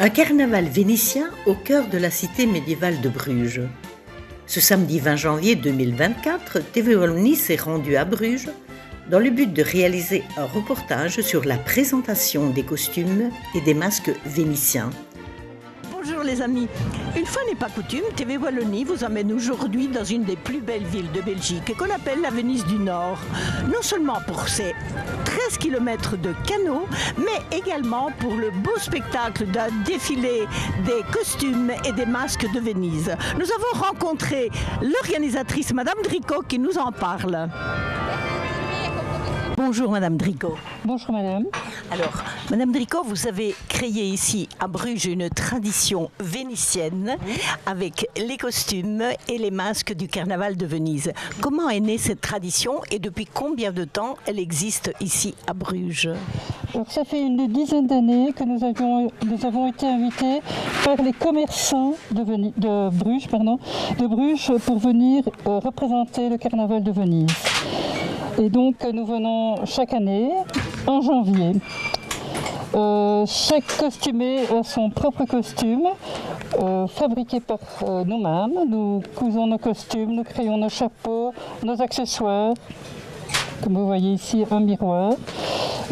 Un carnaval vénitien au cœur de la cité médiévale de Bruges. Ce samedi 20 janvier 2024, TV Wallonie s'est rendu à Bruges dans le but de réaliser un reportage sur la présentation des costumes et des masques vénitiens. Bonjour les amis, une fois n'est pas coutume, TV Wallonie vous emmène aujourd'hui dans une des plus belles villes de Belgique qu'on appelle la Venise du Nord. Non seulement pour ses 13 km de canaux, mais également pour le beau spectacle d'un défilé des costumes et des masques de Venise. Nous avons rencontré l'organisatrice Madame Dricot qui nous en parle. Bonjour Madame Dricot. Bonjour Madame. Alors, Madame Dricot, vous avez créé ici à Bruges une tradition vénitienne avec les costumes et les masques du carnaval de Venise. Comment est née cette tradition et depuis combien de temps elle existe ici à Bruges? Alors, ça fait une dizaine d'années que nous avons été invités par les commerçants de Bruges pour venir représenter le carnaval de Venise. Et donc nous venons chaque année en janvier. Chaque costumé a son propre costume, fabriqué par nous-mêmes. Nous cousons nos costumes, nous créons nos chapeaux, nos accessoires. Comme vous voyez ici, un miroir.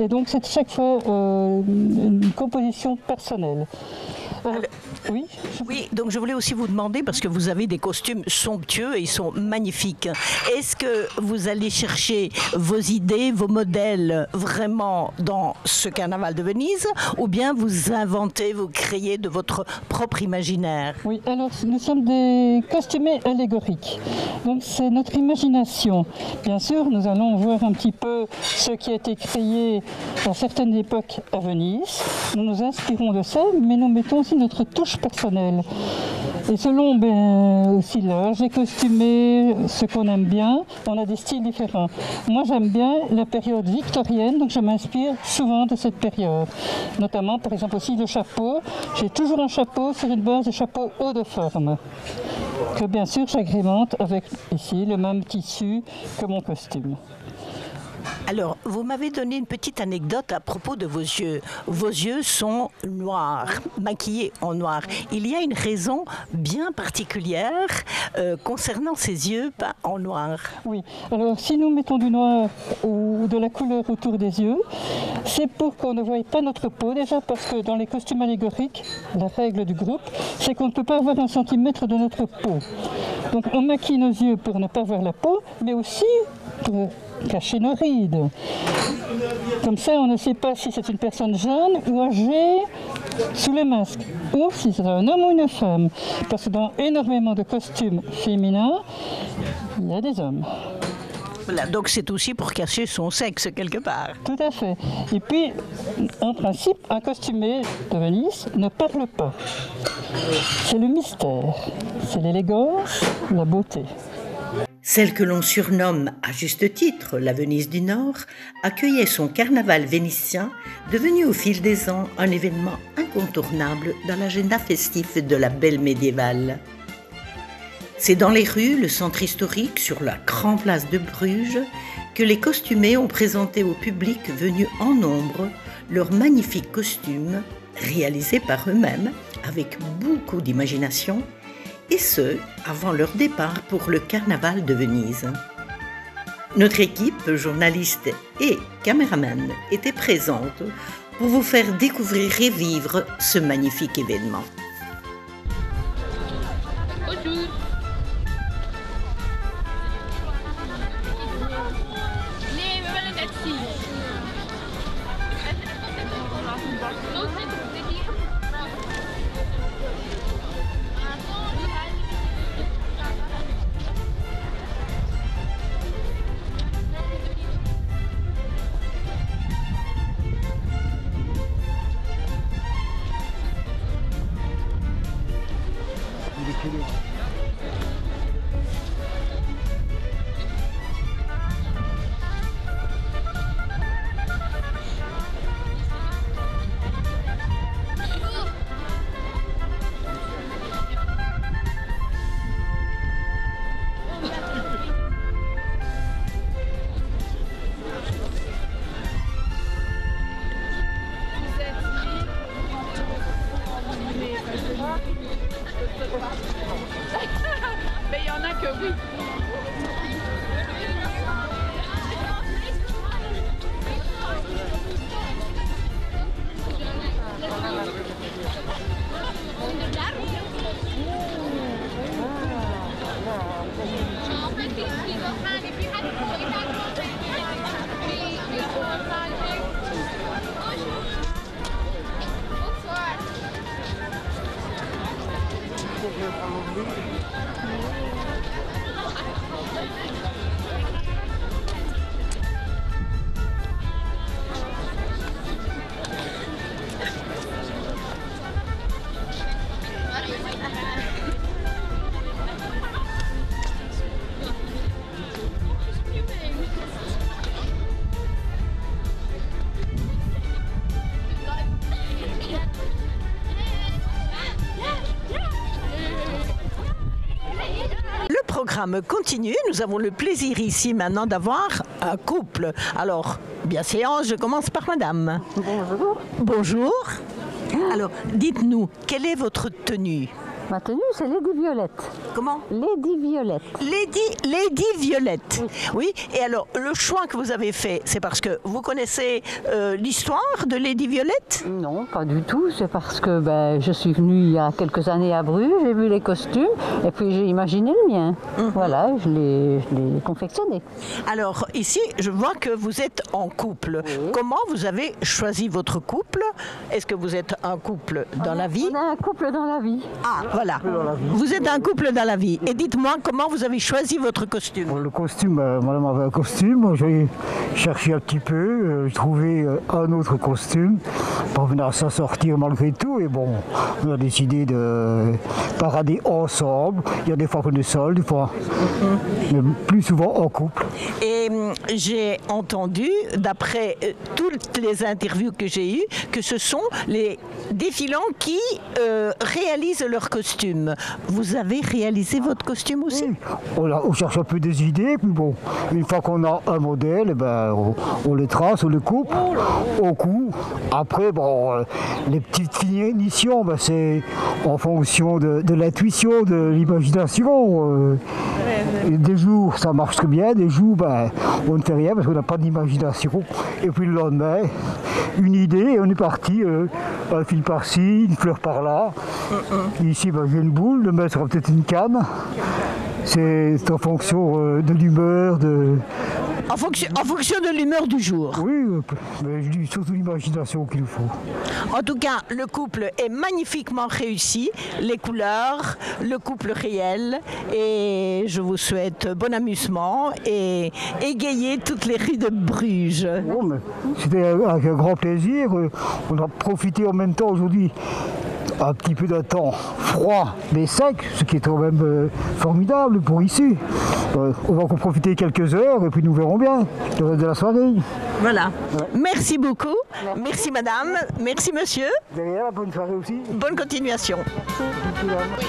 Et donc c'est chaque fois une composition personnelle. Oui, donc je voulais aussi vous demander, parce que vous avez des costumes somptueux et ils sont magnifiques. Est-ce que vous allez chercher vos idées, vos modèles vraiment dans ce carnaval de Venise, ou bien vous inventez, vous créez de votre propre imaginaire? Oui, alors nous sommes des costumés allégoriques. Donc c'est notre imagination. Bien sûr, nous allons voir un petit peu ce qui a été créé à certaines époques à Venise. Nous nous inspirons de ça, mais nous mettons aussi notre touche personnelle. Et selon aussi l'âge, les costumés, ce qu'on aime bien, on a des styles différents. Moi j'aime bien la période victorienne, donc je m'inspire souvent de cette période. Notamment par exemple aussi le chapeau. J'ai toujours un chapeau sur une base de chapeau haut de forme. Que bien sûr j'agrémente avec ici le même tissu que mon costume. Alors, vous m'avez donné une petite anecdote à propos de vos yeux. Vos yeux sont noirs, maquillés en noir. Il y a une raison bien particulière concernant ces yeux peints en noir. Oui, alors si nous mettons du noir ou de la couleur autour des yeux, c'est pour qu'on ne voie pas notre peau. Déjà parce que dans les costumes allégoriques, la règle du groupe, c'est qu'on ne peut pas avoir un centimètre de notre peau. Donc on maquille nos yeux pour ne pas voir la peau, mais aussi pour cacher nos rides. Comme ça, on ne sait pas si c'est une personne jeune ou âgée sous le masque, ou si c'est un homme ou une femme. Parce que dans énormément de costumes féminins, il y a des hommes. Voilà, donc c'est aussi pour cacher son sexe quelque part. Tout à fait. Et puis, en principe, un costumé de Venise ne parle pas. C'est le mystère, c'est l'élégance, la beauté. Celle que l'on surnomme à juste titre la Venise du Nord accueillait son carnaval vénitien, devenu au fil des ans un événement incontournable dans l'agenda festif de la belle médiévale. C'est dans les rues, le centre historique, sur la grande place de Bruges, que les costumés ont présenté au public venu en nombre leurs magnifiques costumes, réalisés par eux-mêmes avec beaucoup d'imagination, et ce, avant leur départ pour le carnaval de Venise. Notre équipe, journalistes et caméraman, était présente pour vous faire découvrir et vivre ce magnifique événement. programme continue. Nous avons le plaisir ici maintenant d'avoir un couple. Alors, bien séance, je commence par madame. Bonjour. Bonjour. Alors, dites-nous, quelle est votre tenue? Ma tenue, c'est Lady Violette. Comment? Lady Violette. Lady Violette. Oui. Et alors, le choix que vous avez fait, c'est parce que vous connaissez l'histoire de Lady Violette? Non, pas du tout. C'est parce que je suis venue il y a quelques années à Bruges, j'ai vu les costumes et puis j'ai imaginé le mien. Voilà, je l'ai confectionné. Alors, ici, je vois que vous êtes en couple. Oui. Comment vous avez choisi votre couple? Est-ce que vous êtes un couple dans la vie? On a un couple dans la vie. Ah, voilà. Vous êtes un couple dans la vie. Et dites-moi comment vous avez choisi votre costume. Le costume, madame avait un costume. J'ai cherché un petit peu, j'ai trouvé un autre costume pour venir s'en sortir malgré tout. Et bon, on a décidé de parader ensemble. Il y a des fois qu'on est seul, des fois, mais plus souvent en couple. Et j'ai entendu, d'après toutes les interviews que j'ai eues, que ce sont les défilants qui réalisent leur costume. Vous avez réalisé votre costume aussi? Oui. On cherche un peu des idées, puis bon, une fois qu'on a un modèle, on les trace, on les coupe, on coud. Après, les petites finitions, c'est en fonction de l'intuition, de l'imagination. Des jours, ça marche très bien, des jours, on ne fait rien parce qu'on n'a pas d'imagination. Et puis le lendemain, une idée, et on est parti, un fil par-ci, une fleur par-là. Ici, j'ai une boule, demain sera peut-être une canne. C'est en fonction de l'humeur, En fonction de l'humeur du jour. Oui, mais je dis surtout l'imagination qu'il nous faut. En tout cas, le couple est magnifiquement réussi, les couleurs, le couple réel, et je vous souhaite bon amusement et égayer toutes les rues de Bruges. Oh, c'était avec un grand plaisir. On a profité en même temps aujourd'hui un petit peu d'un temps froid mais sec, ce qui est quand même formidable pour ici. On va encore profiter quelques heures et puis nous verrons bien le reste de la soirée. Voilà. Ouais. Merci beaucoup. Merci madame. Merci monsieur. Derrière, bonne soirée aussi. Bonne continuation. Merci.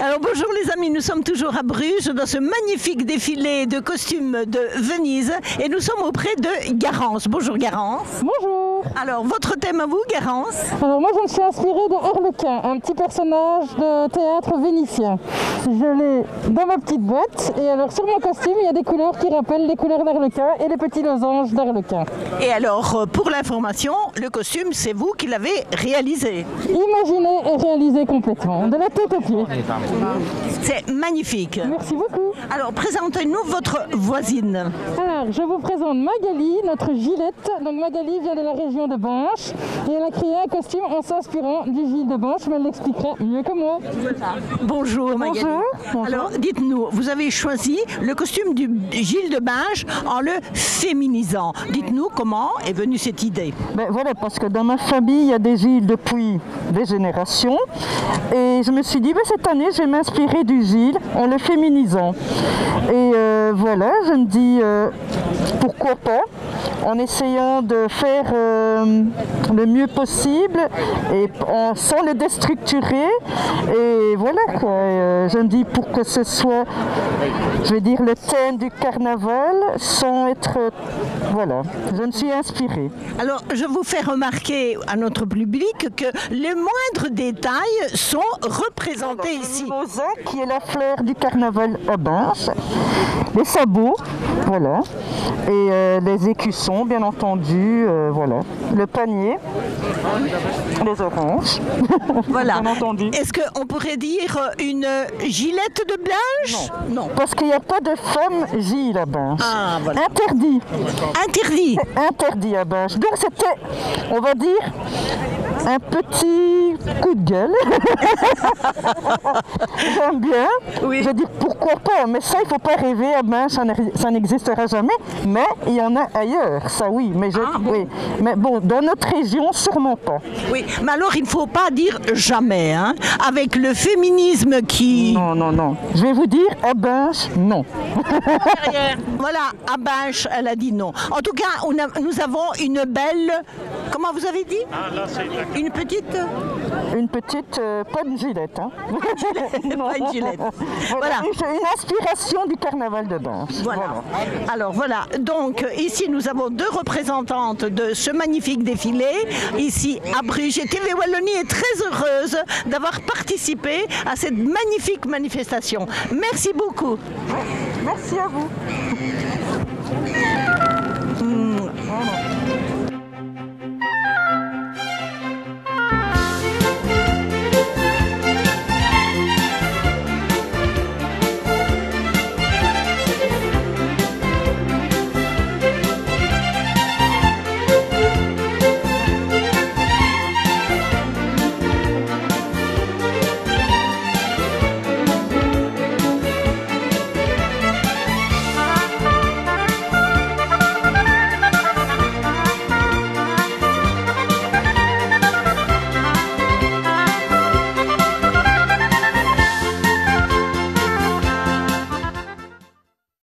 Alors bonjour les amis, nous sommes toujours à Bruges dans ce magnifique défilé de costumes de Venise et nous sommes auprès de Garance. Bonjour Garance. Bonjour. Alors votre thème à vous Garance? Alors moi je me suis inspirée de Harlequin, un petit personnage de théâtre vénitien. Je l'ai dans ma petite boîte et alors sur mon costume il y a des couleurs qui rappellent les couleurs d'Harlequin et les petits losanges d'Harlequin. Et alors pour l'information, le costume c'est vous qui l'avez réalisé? Imaginé et réalisé complètement, de la tête aux pieds. C'est magnifique. Merci beaucoup. Alors présentez-nous votre voisine. Alors je vous présente Magali, notre Gilette. Donc Magali vient de la région de Binche et elle a créé un costume en s'inspirant du Gilles de Binche, mais elle l'expliquera mieux que moi. Bonjour Magali. Bonjour. Alors dites-nous, vous avez choisi le costume du Gilles de Binche en le féminisant. Dites-nous comment est venue cette idée? Voilà, parce que dans ma famille il y a des Gilles depuis des générations et je me suis dit cette année je vais m'inspirer du Gilles en le féminisant. Et voilà, je me dis pourquoi pas. en essayant de faire le mieux possible et sans le déstructurer. Et voilà quoi, je me dis pour que ce soit, je vais dire, le thème du carnaval sans être... Voilà, je me suis inspirée. Alors, je vous fais remarquer à notre public que les moindres détails sont représentés ici. Le mimosa, qui est la fleur du carnaval à Binche, les sabots, voilà, et les écussons, bien entendu, voilà, le panier, les oranges, Voilà. bien entendu. Est-ce qu'on pourrait dire une gilette de Binche? Non. Parce qu'il n'y a pas de femme Gilles à Binche. Ah, voilà. Interdit. Interdit. Interdit à Binche. Donc c'était, on va dire, un petit coup de gueule. J'aime bien. Oui. Je dis pourquoi pas, mais ça il ne faut pas rêver à Binche, ça n'existera jamais. Mais il y en a ailleurs, ça oui. Mais oui. Mais bon, dans notre région, sûrement pas. Oui, mais alors il ne faut pas dire jamais, hein, avec le féminisme qui... Non, non, non. Je vais vous dire, à Binche, non. Voilà, à Binche, elle a dit non. En tout cas, nous avons une belle... Comment vous avez dit? Une petite... Une petite, pas une gilette, hein. Pas une gilette. Voilà. Voilà. Une inspiration du carnaval de Binche. Voilà. Alors voilà, donc ici nous avons deux représentantes de ce magnifique défilé, ici à Bruges. Et TV Wallonie est très heureuse d'avoir participé à cette magnifique manifestation. Merci beaucoup. Merci à vous. Voilà.